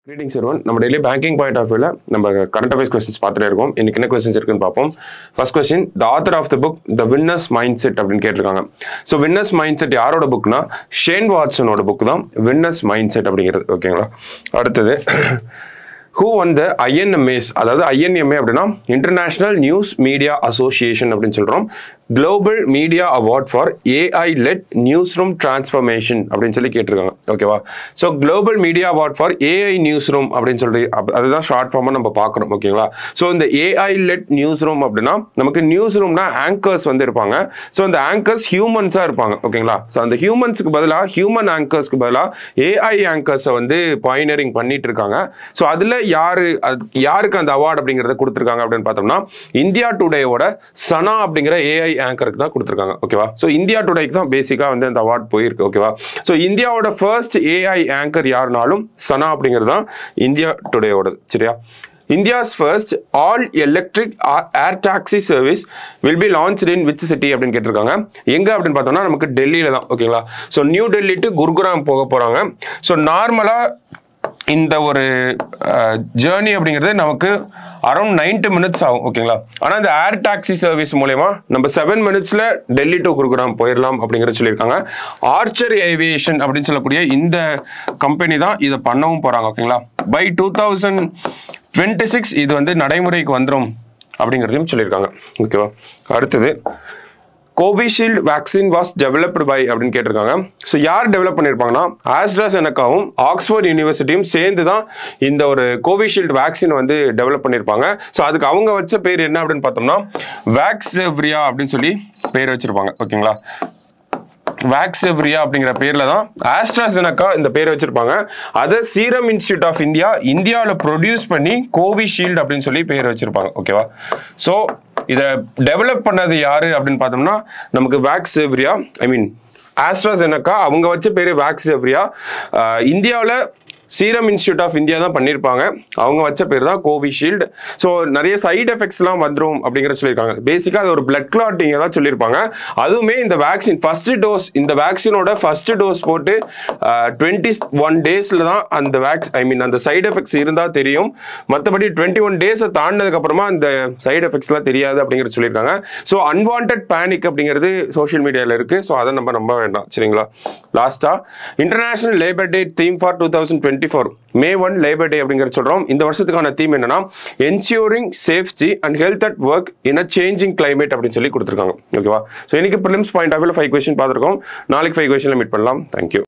Greetings everyone. நம்ம daily banking point of view நம்ம current affairs questions பார்த்துட்டே இருக்கோம். இன்னைக்கு என்ன questions இருக்குன்னு பார்ப்போம். First question, the author of the book The Winner's Mindset அப்படின்னு கேட்டிருக்காங்க. So Winner's Mindset யாரோட புக்னா ஷேன் வாட்சனோட புக் தான் Winner's Mindset அப்படிங்கிறது. ஓகேங்களா? அடுத்தது who won the INMAs அதாவது INMA அப்படின்னா International News Media Association அப்படின்னு சொல்றோம். Global Media Award for AI-led Newsroom Transformation அப்படின்னு சொல்லி கேட்டிருக்காங்க. ஓகேவா? So Global Media Award for AI Newsroom அப்படின்னு சொல்லி அதுதான் ஷார்ட் ஃபார்மாக நம்ம பார்க்குறோம். ஓகேங்களா? ஸோ இந்த AI-led Newsroom அப்படின்னா நமக்கு நியூஸ் ரூம்னா ஆங்கர்ஸ் வந்து இருப்பாங்க. ஸோ அந்த ஆங்கர்ஸ் ஹியூமன்ஸாக இருப்பாங்க. ஓகேங்களா? ஸோ அந்த ஹியூமன்ஸுக்கு பதிலாக ஹியூமன் ஆங்கர்ஸ்க்கு பதிலாக AI ஆங்கர்ஸை வந்து பாயினரிங் பண்ணிட்டு இருக்காங்க. ஸோ அதில் யாருக்கு அந்த அவார்டு அப்படிங்கிறத கொடுத்துருக்காங்க அப்படின்னு பார்த்தோம்னா இந்தியா டுடேவோட சனா அப்படிங்கிற AI ஆங்கருக்கு தான் கொடுத்துருக்காங்க. ஓகேவா? ஸோ இந்தியா டுடேக்கு தான் பேசிக்காக வந்து அந்த அவார்ட் போயிருக்கு. ஓகேவா? ஸோ இந்தியாவோட ஃபர்ஸ்ட் AI ஆங்கர் யாருனாலும் சனா அப்படிங்கிறது தான் இந்தியா டுடேவோட. சரியா? India's first all-electric air taxi service will be launched in which city அப்படின்னு கேட்டிருக்காங்க. எங்க அப்படின்னு பார்த்தோம்னா நமக்கு டெல்லியில தான். ஓகேங்களா? So new Delhi to Gurgaon போக போறாங்க. ஸோ நார்மலா இந்த ஒரு ஜேர்னி அப்படிங்கிறது நமக்கு அரௌண்ட் 90 minutes ஆகும். ஓகேங்களா? ஆனால் இந்த ஏர் டாக்ஸி சர்வீஸ் மூலயமா நம்ம 7 minutesல டெல்லி டு குருகிராம் போயிடலாம் அப்படிங்கிறத சொல்லியிருக்காங்க. ஆர்ச்சர் ஏவியேஷன் அப்படின்னு சொல்லக்கூடிய இந்த கம்பெனி தான் இதை பண்ணவும் போறாங்க. ஓகேங்களா? பை 2026 இது வந்து நடைமுறைக்கு வந்துடும் அப்படிங்கிறதையும் சொல்லியிருக்காங்க. ஓகேவா? அடுத்தது Covishield vaccine was developed by அப்படின்னு கேட்டிருக்காங்க. ஸோ யார் டெவலப் பண்ணியிருப்பாங்கன்னா ஆஸ்ட்ராசெனக்காவும் ஆக்ஸ்போர்ட் யூனிவர்சிட்டியும் சேர்ந்து தான் இந்த ஒரு கோவிஷீல்டு வேக்சின் வந்து டெவலப் பண்ணியிருப்பாங்க. ஸோ அதுக்கு அவங்க வச்ச பேர் என்ன அப்படின்னு பார்த்தோம்னா வேக்ஸெவ்ரியா அப்படின்னு சொல்லி பேர் வச்சிருப்பாங்க. ஓகேங்களா? வேக்ஸெவ்ரியா அப்படிங்கிற பேர்ல தான் ஆஸ்ட்ராசெனக்கா இந்த பேர் வச்சிருப்பாங்க. அதை சீரம் இன்ஸ்டிடியூட் ஆஃப் இந்தியாவில் ப்ரொடியூஸ் பண்ணி கோவிஷீல்டு அப்படின்னு சொல்லி பேர் வச்சிருப்பாங்க. ஓகேவா? ஸோ இதை டெவலப் பண்ணது யாரு அப்படின்னு பார்த்தோம்னா நமக்கு வேக்ஸெவ்ரியா ஆஸ்ட்ராசெனக்கா அவங்க வச்ச பேரு வேக்ஸெவ்ரியா. இந்தியாவில் சீரம் இன்ஸ்டிடியூட் ஆஃப் இந்தியா தான் பண்ணியிருப்பாங்க. அவங்க வச்ச பேர் தான் கோவிஷீல்டு. ஸோ நிறைய சைட் எஃபெக்ட்ஸ்லாம் வந்துடும் அப்படிங்கிறத சொல்லியிருக்காங்க. பேசிக்காக அது ஒரு பிளட் கிளாட்டிங் தான் சொல்லியிருப்பாங்க. அதுவுமே இந்த வேக்சின் ஃபர்ஸ்ட் டோஸ் இந்த வேக்சினோட ஃபர்ஸ்ட் டோஸ் போட்டு 21 daysல தான் அந்த அந்த சைட் எஃபெக்ட்ஸ் இருந்தால் தெரியும். மற்றபடி 21 days தாண்டினதுக்கு அப்புறமா அந்த சைட் எஃபெக்ட்ஸ்லாம் தெரியாது அப்படிங்கிறது சொல்லியிருக்காங்க. ஸோ அன்வான்ட் பேனிக் அப்படிங்கிறது சோஷியல் மீடியாவில் இருக்கு. ஸோ அதை நம்ம நம்ப வேண்டாம். சரிங்களா? லாஸ்டா international labour day theme for 2024 May 1 labour day அப்படிங்கிறது சொல்றோம். இந்த வருஷத்துக்கான தீம் என்னன்னா ensuring safety and health at work in a changing climate அப்படின்னு சொல்லி கொடுத்துருக்காங்க. ஓகேவா? ஸோ இன்னைக்கு prelims point of view 5 question பார்த்துருக்கோம். நாளைக்கு 5 கொஸ்டின்ல மீட் பண்ணலாம். தேங்க்யூ.